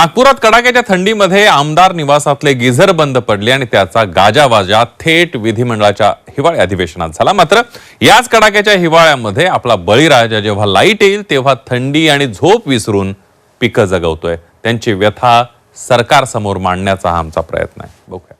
नागपुरात कडाक्याच्या थंडीमध्ये आमदार निवासातले गिझर बंद पडले आणि त्याचा गाजावाजा थेट विधिमंडळाच्या हिवाळी अधिवेशनात झाला। मात्र याच कडाक्याच्या हिवाळ्यामध्ये आपला बळीराजा जेव्हा लाईट येईल तेव्हा थंडी आणि झोप विसरून पिकं जगवतोय। त्यांची व्यथा सरकार समोर मांडण्याचा हा आमचा प्रयत्न आहे। बघूया।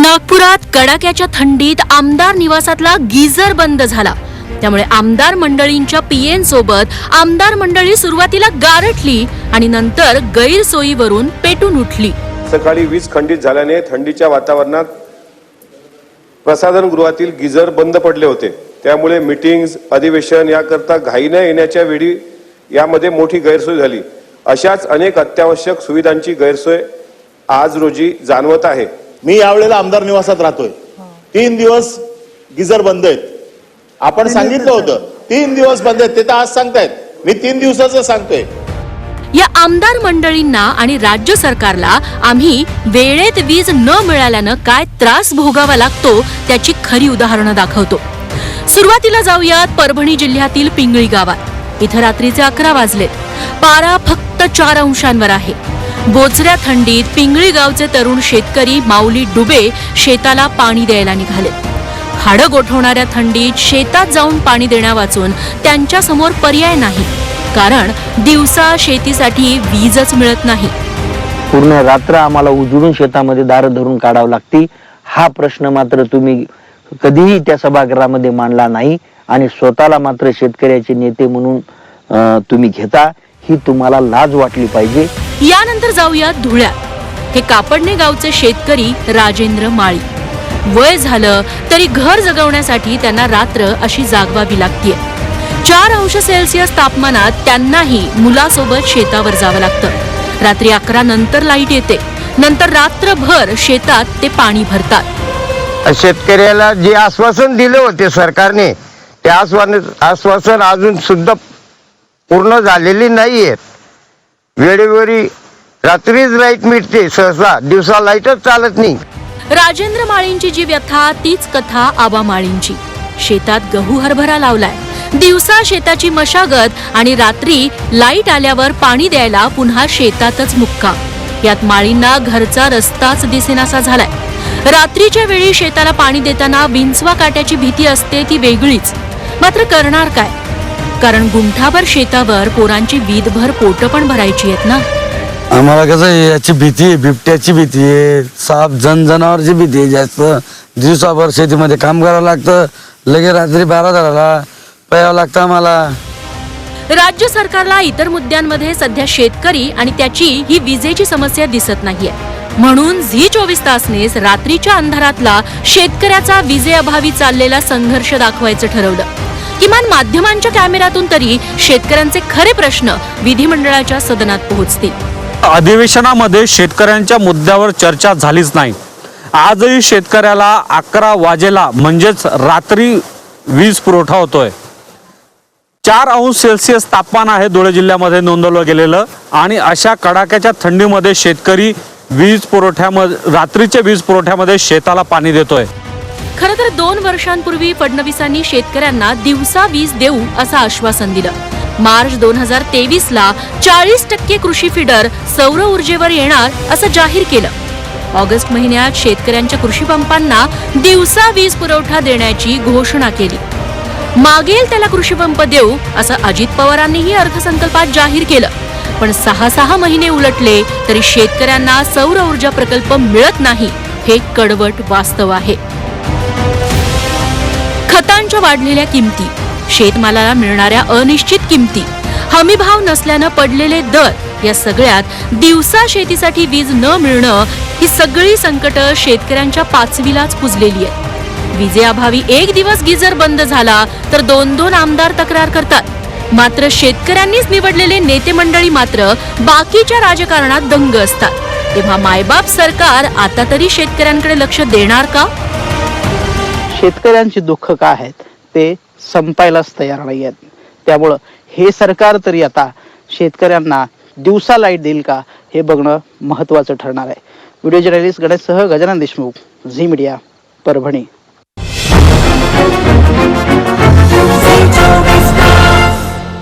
नागपुरात कडाक्याच्या थंडीत आमदार निवासातला गीझर बंद झाला। त्यामुळे आमदार मंडळींच्या पीएन सोबत आमदार मंडळी सुरुवातीला गारठली आणि नंतर गैरसोयीवरून पेटून उठली। सकाळी वीज खंडित झाल्याने थंडीच्या वातावरणात प्रसाधन गृहातील गीझर बंद पडले होते। त्यामुळे मीटिंग्स अधिवेशन याकरता घाईने येण्याच्या वेळी यामध्ये मोठी गैरसोय झाली। अशाच अनेक अत्यावश्यक सुविधांची गैरसोय आज रोजी जाणवत आहे। मी यावेळेला आमदार निवासात राहतोय। 3 दिवस गीझर बंद आहेत। आपण सांगितलं होतं 3 दिवस बंद आहेत, ते तर आज सांगतायत। मी 3 दिवसाचं सांगतोय। या आमदार मंडळींना आणि राज्य सरकारला आम्ही वेळेत वीज न मिळाल्यानं काय त्रास भोगावा लागतो त्याची खरी उदाहरणं दाखवतो। सुरुवातीला जाऊयात परभणी जिल्ह्यातील पिंगळी गावात। इथं रात्रीचे 11 वाजलेत। पारा फक्त 4 अंशांवर आहे। बोचऱ्या थंडीत पिंगळी गावचे तरुण शेतकरी माऊली डुबे शेताला पाणी द्यायला निघाले। हाडं गोठवणाऱ्या थंडीत शेतात जाऊन पाणी देण्या वाचून त्यांच्या समोर पर्याय नाही, कारण दिवसा शेतीसाठी वीजच मिळत नाही। पूर्ण रात्र आम्हाला उजळून शेतामध्ये दारं धरून काढावं लागते। हा प्रश्न मात्र तुम्ही कधीही त्या सभागृहामध्ये मांडला नाही आणि स्वतःला मात्र शेतकऱ्याचे नेते म्हणून तुम्ही घेता, ही तुम्हाला लाज वाटली पाहिजे। यानंतर जाऊयात धुळ्यात। हे कापडणे गावचे शेतकरी राजेंद्र माळी। वय झालं तरी घर जगवण्यासाठी त्यांना रात्र अशी जागवावी लागतीये। 4 अंश सेल्सिअस तापमानात त्यांनाही मुलासोबत शेतावर जावं लागतं। रात्री 11 नंतर लाईट येते, नंतर रात्रभर शेतात ते पाणी भरतात। शेतकऱ्याला जे आश्वासन दिले होते सरकारने, ते आश्वासन अजून सुद्धा पूर्ण झालेली नाहीये। वेळोवेळी रात्रीच लाईट मिळते, सहसा दिवसा लाईटच चालत नाही। राजेंद्र माळींची जी व्यथा तीच कथा आबा माळींची। शेतात गहू हरभरा लावलाय। दिवसा शेताची मशागत आणि रात्री लाईट आल्यावर पाणी द्यायला पुन्हा शेतातच मुक्काम। यात माळींना घरचा रस्ताच दिसेनासा झालाय। रात्रीच्या वेळी शेताला पाणी देताना विंचवा काट्याची भीती असते ती वेगळीच। मात्र करणार काय, कारण गुंठाभर शेतावर पोरांची वीदभर पोट पण भरायची आहेत ना। आम्हाला कसं याची भीती आहे, बिबट्याची भीती आहे, साप जनावरची भीती आहे। जास्त दिवसाभर शेतीमध्ये काम करावं लागतं, लगे रात्री 12 प्यावं लागतं आम्हाला। राज्य सरकारला इतर मुद्द्यांमध्ये सध्या शेतकरी आणि त्याची ही विजेची समस्या दिसत नाहीये, म्हणून झी 24 तासनेच रात्रीच्या अंधारातला शेतकऱ्याचा विजेअभावी चाललेला संघर्ष दाखवायचं ठरवलं। किमान माध्यमांच्या कॅमेऱ्यातून तरी शेतकऱ्यांचे खरे प्रश्न विधिमंडळाच्या सदनात पोहोचतील। अधिवेशनामध्ये शेतकऱ्यांच्या मुद्द्यावर चर्चा झालीच नाही। आजही शेतकऱ्याला 11 वाजेला म्हणजेच रात्री वीज पुरवठा होतोय। 4 अंश सेल्सिअस तापमान आहे धुळे जिल्ह्यामध्ये नोंदवलं गेलेलं आणि अशा कडाक्याच्या थंडीमध्ये शेतकरी रात्रीच्या वीज पुरवठ्यामध्ये शेताला पाणी देतोय। खरं तर 2 वर्षांपूर्वी फडणवीसांनी शेतकऱ्यांना दिवसा वीज देऊ असं आश्वासन दिलं। मार्च 2023 ला 40% कृषी फीडर सौर ऊर्जेवर येणार असं जाहीर केलं। ऑगस्ट महिन्यात शेतकऱ्यांच्या कृषी पंपांना दिवसा वीज पुरवठा देण्याची घोषणा केली। मागेल त्याला कृषी पंप देऊ असं अजित पवारांनीही अर्थसंकल्पात जाहीर केलं। पण 6 महिने उलटले तरी शेतकऱ्यांना सौर ऊर्जा प्रकल्प मिळत नाही, हे कडवट वास्तव आहे। खतांच्या वाढलेल्या किमती, शेतमालाला मिळणाऱ्या अनिश्चित किमती, हमीभाव नसल्यानं पडलेले दर, या सगळ्यात दिवसा शेतीसाठी वीज न मिळणं ही सगळी संकट शेतकऱ्यांच्या पाचवीलाच पुजलेली आहेत। विजेअभावी 1 दिवस गिझर बंद झाला तर 2-2 आमदार तक्रार करतात। मात्र शेतकऱ्यांनीच निवडलेले नेते मंडळी मात्र बाकीच्या राजकारणात दंग असतात। तेव्हा मायबाप सरकार आता तरी शेतकऱ्यांकडे लक्ष देणार का? शेतकऱ्यांची दुःख काय आहेत ते संपायलाच तयार नाही आहेत। त्यामुळं हे सरकार तरी आता शेतकऱ्यांना दिवसा लाईट देईल का हे बघणं महत्त्वाचं ठरणार आहे। व्हिडिओ जर्नलिस्ट गणेशसह गजानन देशमुख, झी मीडिया, परभणी।